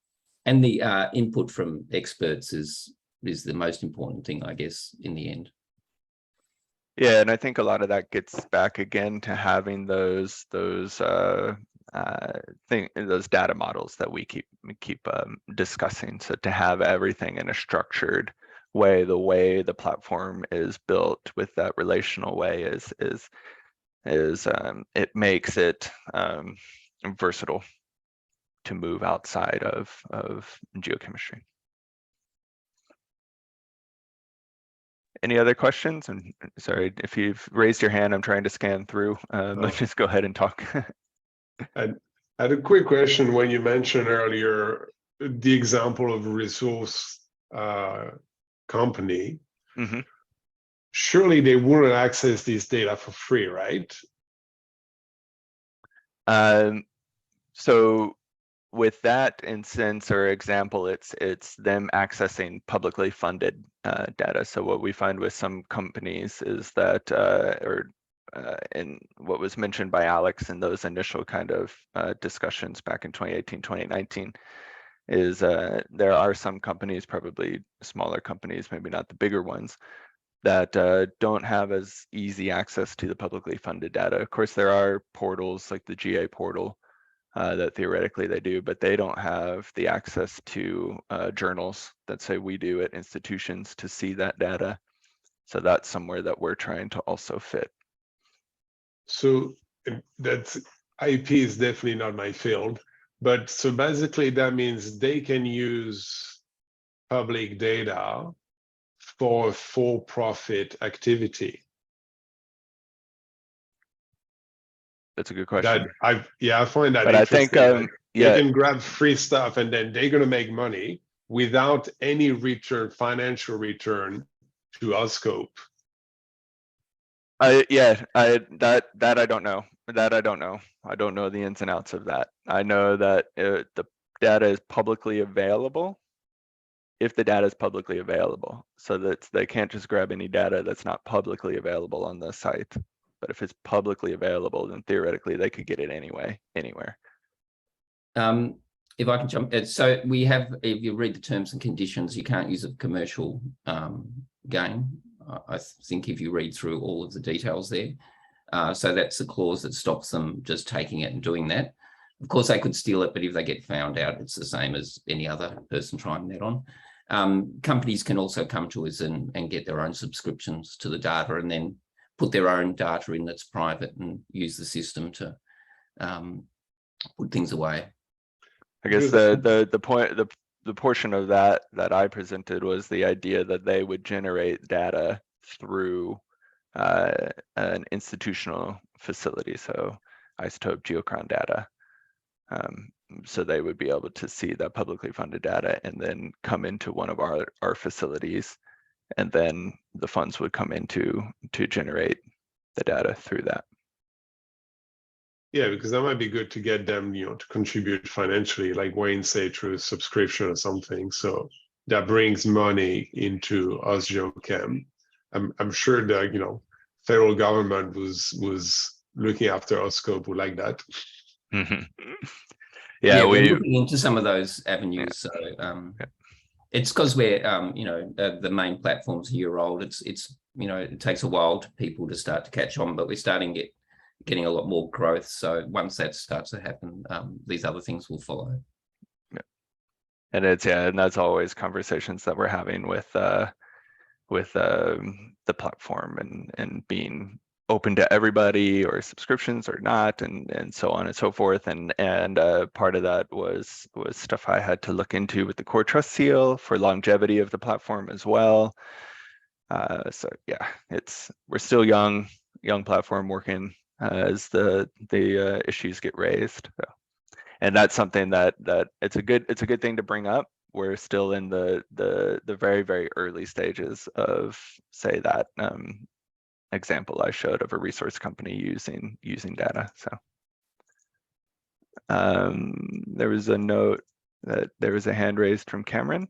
And the input from experts is the most important thing, I guess, in the end. Yeah, and I think a lot of that gets back again to having those those data models that we keep discussing. So to have everything in a structured way, the way the platform is built with that relational way is it makes it versatile to move outside of geochemistry. Any other questions? And sorry, if you've raised your hand, I'm trying to scan through. Just go ahead and talk. I had a quick question when you mentioned earlier the example of a resource company. Mm-hmm. Surely they wouldn't access this data for free, right? So with that instance or example, it's them accessing publicly funded data. So what we find with some companies is that, in what was mentioned by Alex in those initial kind of discussions back in 2018, 2019, is there are some companies, probably smaller companies, maybe not the bigger ones, that don't have as easy access to the publicly funded data. Of course, there are portals like the GA portal that theoretically they do, but they don't have the access to journals that say we do at institutions to see that data. So that's somewhere that we're trying to also fit. So that's IP is definitely not my field, but so basically that means they can use public data for for-profit activity. That's a good question. I find that but interesting. I think they can grab free stuff and then they're going to make money without any return, financial return to AusGeochem. that I don't know. That I don't know. I don't know the ins and outs of that. I know that the data is publicly available. If the data is publicly available, so that they can't just grab any data that's not publicly available on the site. But if it's publicly available, then theoretically they could get it anywhere. If I can jump, so we have, if you read the terms and conditions, you can't use a commercial gain. I think if you read through all of the details there. So that's the clause that stops them just taking it and doing that. Of course, they could steal it, but if they get found out, it's the same as any other person trying that on. Companies can also come to us and get their own subscriptions to the data and then put their own data in that's private and use the system to put things away. I guess the portion of that I presented was the idea that they would generate data through an institutional facility, so isotope geochron data. So they would be able to see that publicly funded data and then come into one of our facilities, and then the funds would come into to generate the data through that. Yeah, because that might be good to get them, to contribute financially, like Wayne said, through a subscription or something. So that brings money into AusGeochem. I'm sure that federal government was looking after AuScope would like that. Mm-hmm. Yeah, we're looking into some of those avenues. So it's because we're the main platform's a year old. It's it takes a while for people to start to catch on, but we're starting getting a lot more growth. So once that starts to happen, these other things will follow. Yeah. And and that's always conversations that we're having with the platform and being open to everybody, or subscriptions or not, and so on and so forth. And part of that was stuff I had to look into with the core trust seal for longevity of the platform as well. So yeah, we're still young platform working as the issues get raised. So, and that's something that it's a good thing to bring up. We're still in the very, very early stages of, say, that example I showed of a resource company using data. So there was a note that there was a hand raised from Cameron.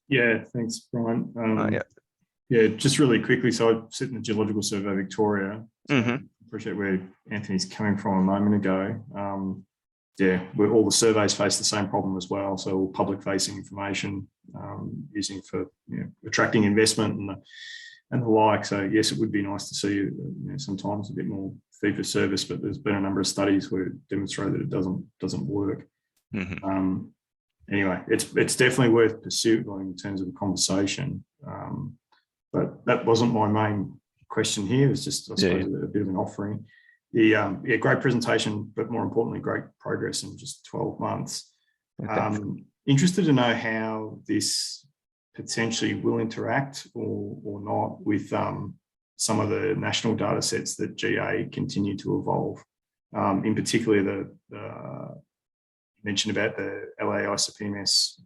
Yeah, thanks, Brian. Yeah, just really quickly. So I sit in the Geological Survey Victoria. So mm-hmm. Appreciate where Anthony's coming from a moment ago. Where all the surveys face the same problem as well. So all public-facing information using for attracting investment and the like. So yes, it would be nice to see sometimes a bit more fee for service, but there's been a number of studies where it demonstrated that it doesn't work. Anyway, it's definitely worth pursuing in terms of a conversation. But that wasn't my main question here. It was just, I suppose, a bit of an offering. Great presentation, but more importantly, great progress in just 12 months. Interested to know how this potentially will interact or not with some of the national data sets that GA continue to evolve. In particular, the mentioned about the LA ICP-MS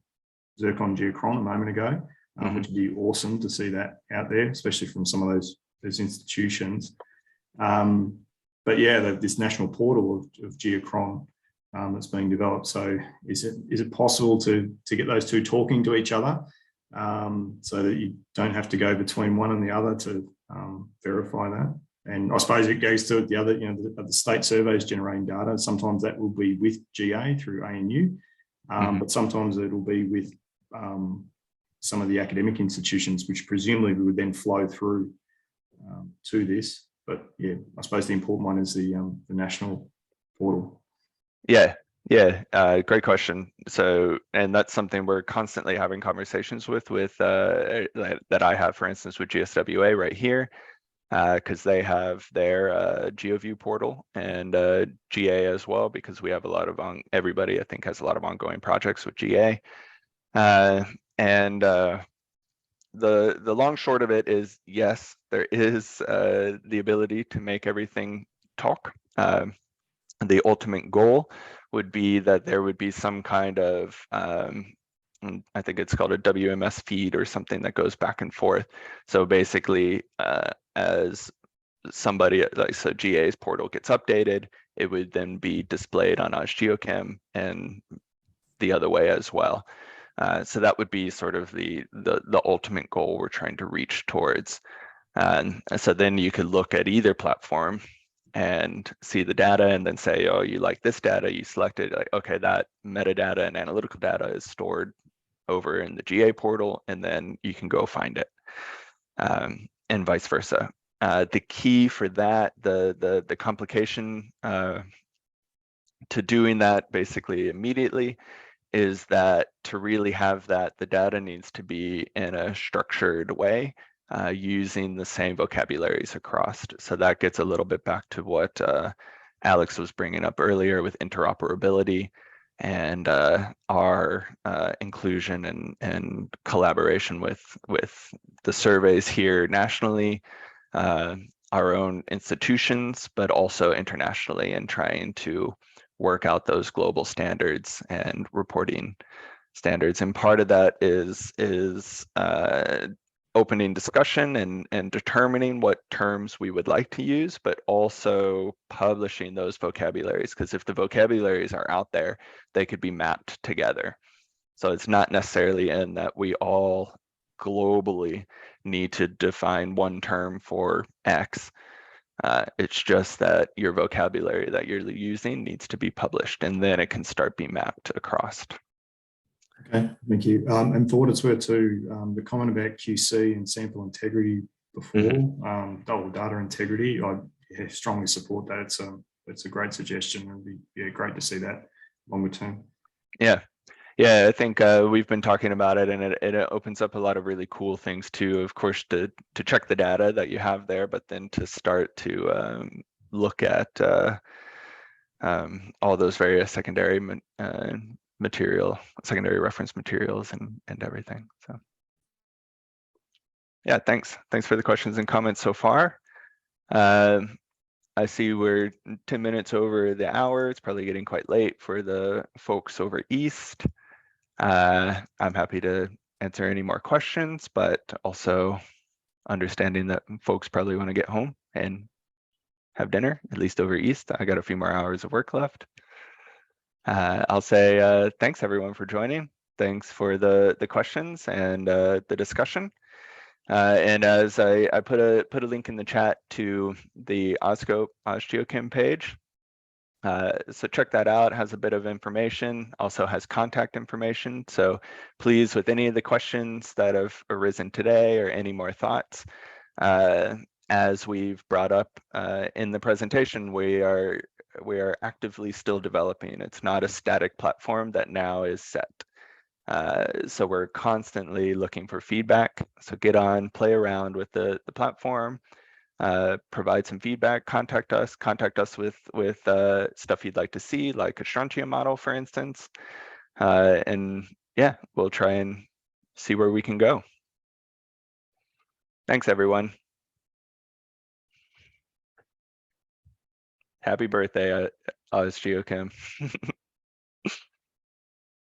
Zircon Geochron a moment ago, which would be awesome to see that out there, especially from some of those institutions. But yeah, this national portal of Geochron that's being developed. So is it possible to get those two talking to each other so that you don't have to go between one and the other to verify that? And I suppose it goes to the other, the state surveys generating data. Sometimes that will be with GA through ANU, but sometimes it'll be with some of the academic institutions, which presumably would then flow through to this. But yeah, I suppose the important one is the national portal. Yeah, great question. So, and that's something we're constantly having conversations with that I have, for instance, with GSWA right here, because they have their GeoView portal and GA as well, because we have a lot of everybody I think has a lot of ongoing projects with GA, and the long short of it is, yes, there is the ability to make everything talk. The ultimate goal would be that there would be some kind of, I think it's called a WMS feed or something that goes back and forth. So basically, as somebody like GA's portal gets updated, it would then be displayed on AusGeochem and the other way as well. So that would be sort of the ultimate goal we're trying to reach towards. And so then you could look at either platform and see the data and then say, oh, you like this data, you selected, like, okay, that metadata and analytical data is stored over in the GA portal, and then you can go find it, and vice versa. The key for that, the complication to doing that basically immediately is that to really have that, the data needs to be in a structured way, using the same vocabularies across. So that gets a little bit back to what Alex was bringing up earlier with interoperability and our inclusion and collaboration with the surveys here nationally, our own institutions, but also internationally, and trying to work out those global standards and reporting standards. And part of that is opening discussion and determining what terms we would like to use, but also publishing those vocabularies, because if the vocabularies are out there, they could be mapped together. So it's not necessarily in that we all globally need to define one term for X. It's just that your vocabulary that you're using needs to be published, and then it can start being mapped across. Okay, thank you. And for what it's worth too, the comment about QC and sample integrity before, double data integrity, I strongly support that. It's a great suggestion, and be great to see that longer term. Yeah, I think we've been talking about it, and it opens up a lot of really cool things too. Of course, to check the data that you have there, but then to start to look at all those various secondary reference materials and everything. So yeah, thanks for the questions and comments so far. I see we're 10 minutes over the hour. It's probably getting quite late for the folks over east. I'm happy to answer any more questions, but also understanding that folks probably want to get home and have dinner, at least over east. I got a few more hours of work left. I'll say thanks everyone for joining. Thanks for the questions and the discussion. And as I put a link in the chat to the AuScope AusGeochem page. So check that out. It has a bit of information, also has contact information. So please, with any of the questions that have arisen today or any more thoughts, as we've brought up in the presentation, we are actively still developing. It's not a static platform that now is set. So we're constantly looking for feedback. So get on, play around with the platform, provide some feedback, contact us with stuff you'd like to see, like a strontium model, for instance. And yeah, we'll try and see where we can go. Thanks, everyone. Happy birthday, AusGeochem.